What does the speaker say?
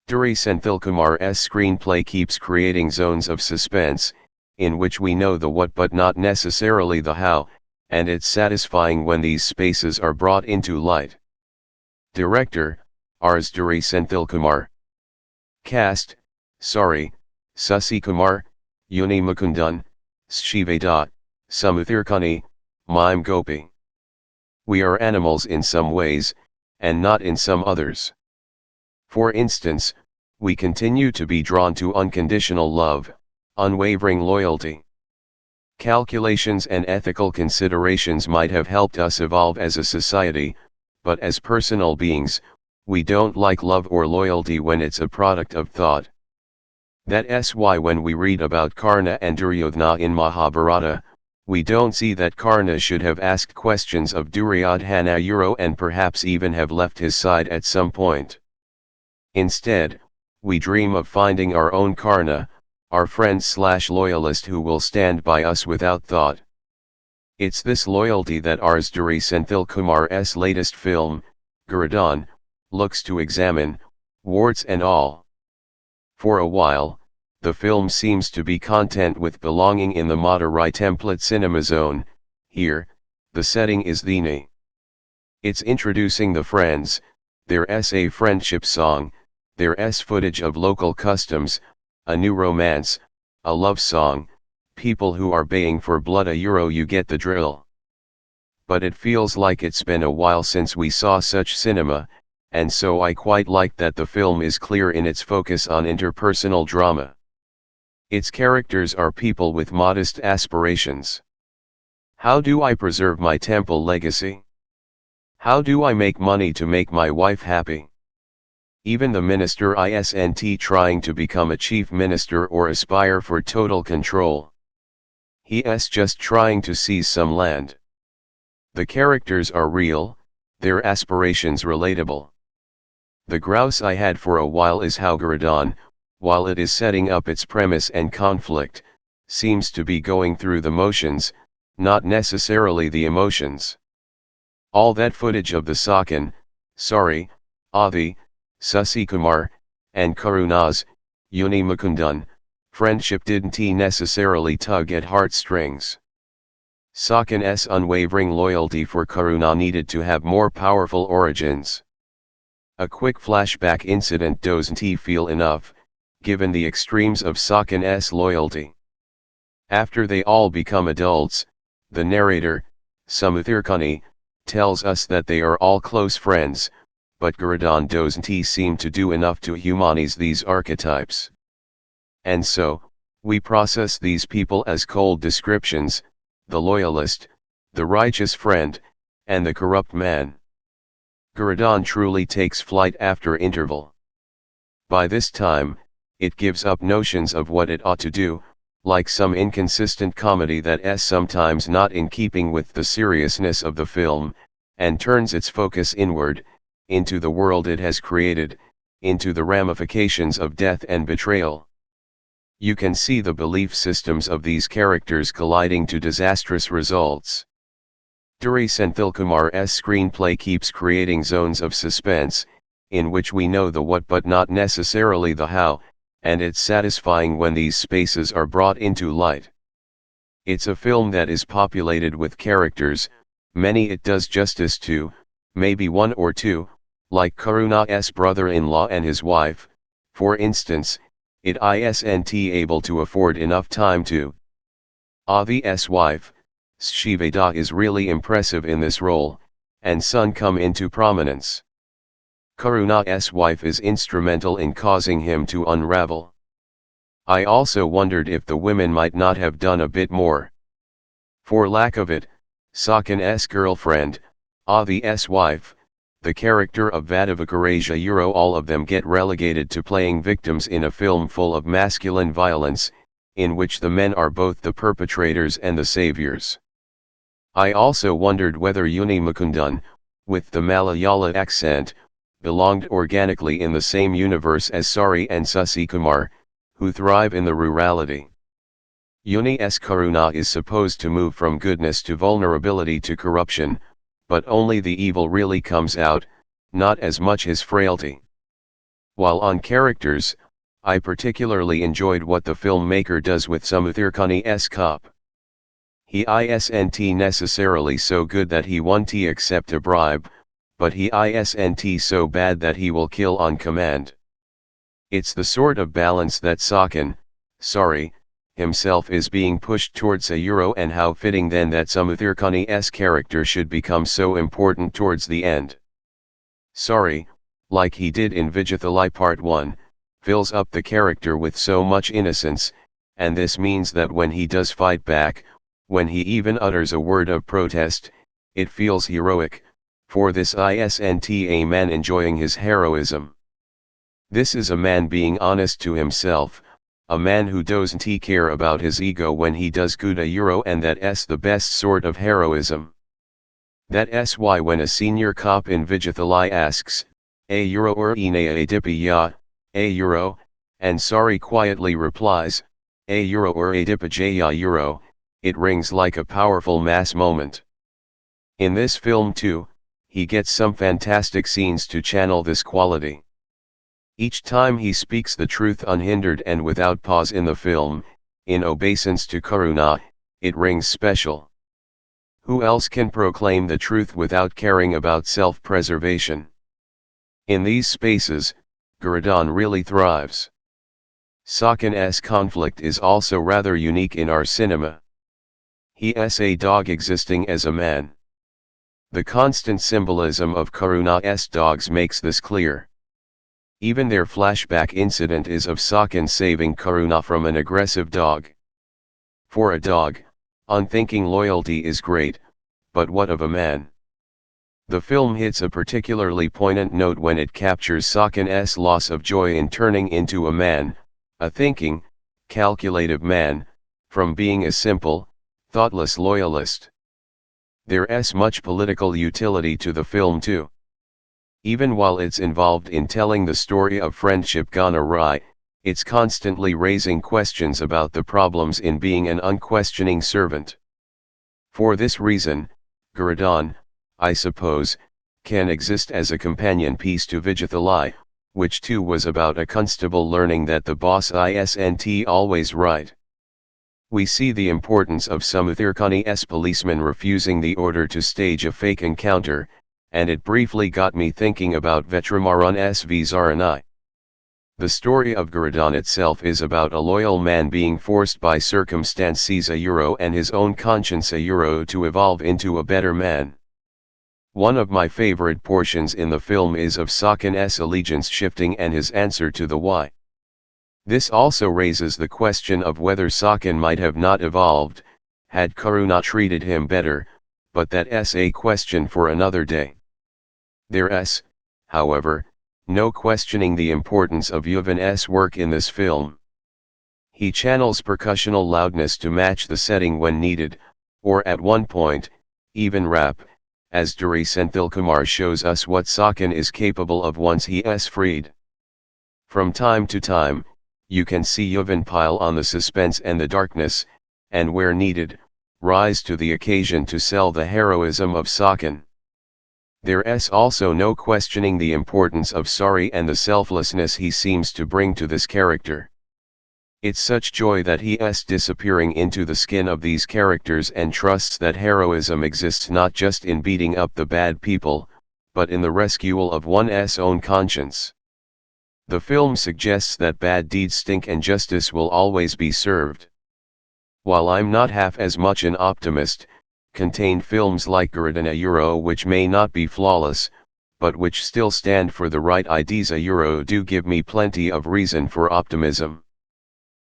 Duri Senthilkumar's screenplay keeps creating zones of suspense, in which we know the what but not necessarily the how, and it's satisfying when these spaces are brought into light. Director, Rs. Duri Senthilkumar. Cast, Sasi Kumar, Yuni Mukundan, Shiveda, Samuthirkani, Mime Gopi. We are animals in some ways, and not in some others. For instance, we continue to be drawn to unconditional love, unwavering loyalty. Calculations and ethical considerations might have helped us evolve as a society, but as personal beings, we don't like love or loyalty when it's a product of thought. That's why when we read about Karna and Duryodhana in Mahabharata, we don't see that Karna should have asked questions of Duryodhana and perhaps even have left his side at some point. Instead, we dream of finding our own Karna, our friend/loyalist who will stand by us without thought. It's this loyalty that Rs. Duri Senthilkumar's latest film, Garudan, looks to examine, warts and all. For a while, the film seems to be content with belonging in the Madurai template cinema zone. Here, the setting is Dhini. It's introducing the friends, their a friendship song, their footage of local customs, a new romance, a love song, people who are baying for blood. You get the drill. But it feels like it's been a while since we saw such cinema, and so I quite like that the film is clear in its focus on interpersonal drama. Its characters are people with modest aspirations. How do I preserve my temple legacy? How do I make money to make my wife happy? Even the minister isn't trying to become a chief minister or aspire for total control. He's just trying to seize some land. The characters are real, their aspirations relatable. The grouse I had for a while is how Garudan, while it is setting up its premise and conflict, seems to be going through the motions, not necessarily the emotions. All that footage of the Sakan, Adi, Sasi Kumar, and Karuna's, Yuni Mukundan, friendship didn't necessarily tug at heartstrings. Sakan's unwavering loyalty for Karuna needed to have more powerful origins. A quick flashback incident doesn't feel enough, given the extremes of Sakan's loyalty. After they all become adults, the narrator, Samuthirkani, tells us that they are all close friends, but Garudan doesn't seem to do enough to humanize these archetypes. And so, we process these people as cold descriptions, the loyalist, the righteous friend, and the corrupt man. Garudan truly takes flight after interval. By this time, it gives up notions of what it ought to do, like some inconsistent comedy that's sometimes not in keeping with the seriousness of the film, and turns its focus inward, into the world it has created, into the ramifications of death and betrayal. You can see the belief systems of these characters colliding to disastrous results. Duri Senthilkumar's screenplay keeps creating zones of suspense, in which we know the what but not necessarily the how, and it's satisfying when these spaces are brought into light. It's a film that is populated with characters, many it does justice to, maybe one or two, like Karuna's brother-in-law and his wife, for instance. It isn't able to afford enough time to. Adi's wife, Shiveda, is really impressive in this role, and son come into prominence. Karuna's wife is instrumental in causing him to unravel. I also wondered if the women might not have done a bit more. For lack of it, Sakan's girlfriend, Adi's wife, the character of Vadavakaraja, all of them get relegated to playing victims in a film full of masculine violence, in which the men are both the perpetrators and the saviors. I also wondered whether Yuni Mukundan, with the Malayala accent, belonged organically in the same universe as Sari and Sasi Kumar, who thrive in the rurality. Yuni's Karuna is supposed to move from goodness to vulnerability to corruption, but only the evil really comes out, not as much his frailty. While on characters, I particularly enjoyed what the filmmaker does with Samuthirkani's cop. He isn't necessarily so good that he won't accept a bribe, but he isn't so bad that he will kill on command. It's the sort of balance that Sakin, himself is being pushed towards a euro, and how fitting then that Samuthirkani's character should become so important towards the end. Like he did in Vijayathalai Part 1, fills up the character with so much innocence, and this means that when he does fight back, when he even utters a word of protest, it feels heroic, for this isn't a man enjoying his heroism. This is a man being honest to himself, a man who doesn't care about his ego when he does good a euro, and that's the best sort of heroism. That's why when a senior cop in Vijayathalai asks, "A euro or ine a dipi ya, a euro," and quietly replies, "A euro or a dipa ya euro," it rings like a powerful mass moment. In this film too, he gets some fantastic scenes to channel this quality. Each time he speaks the truth unhindered and without pause in the film, in obeisance to Karuna, it rings special. Who else can proclaim the truth without caring about self-preservation? In these spaces, Garudan really thrives. Sakin's conflict is also rather unique in our cinema. He is a dog existing as a man. The constant symbolism of Karuna's dogs makes this clear. Even their flashback incident is of Sakin saving Karuna from an aggressive dog. For a dog, unthinking loyalty is great, but what of a man? The film hits a particularly poignant note when it captures Sakin's loss of joy in turning into a man, a thinking, calculative man, from being a simple, thoughtless loyalist. There's much political utility to the film too. Even while it's involved in telling the story of friendship gone awry, it's constantly raising questions about the problems in being an unquestioning servant. For this reason, Garudan, I suppose, can exist as a companion piece to Vijayathalai, which too was about a constable learning that the boss isn't always right. We see the importance of Samuthirkani's policeman refusing the order to stage a fake encounter, and it briefly got me thinking about Vetramaran's V Zaranai. The story of Garudan itself is about a loyal man being forced by circumstances a euro and his own conscience a euro to evolve into a better man. One of my favorite portions in the film is of Sakin's allegiance shifting and his answer to the why. This also raises the question of whether Sakin might have not evolved, had Karuna treated him better, but that's a question for another day. There's, however, no questioning the importance of Yuvan's work in this film. He channels percussional loudness to match the setting when needed, or at one point, even rap, as Duri Senthilkumar shows us what Sakin is capable of once he is freed. From time to time, you can see Yuvan pile on the suspense and the darkness, and where needed, rise to the occasion to sell the heroism of Sakin. There's also no questioning the importance of Sari and the selflessness he seems to bring to this character. It's such joy that he is disappearing into the skin of these characters and trusts that heroism exists not just in beating up the bad people, but in the rescual of one's own conscience. The film suggests that bad deeds stink and justice will always be served. While I'm not half as much an optimist, contained films like Garudan a Euro, which may not be flawless, but which still stand for the right ideas a Euro, do give me plenty of reason for optimism.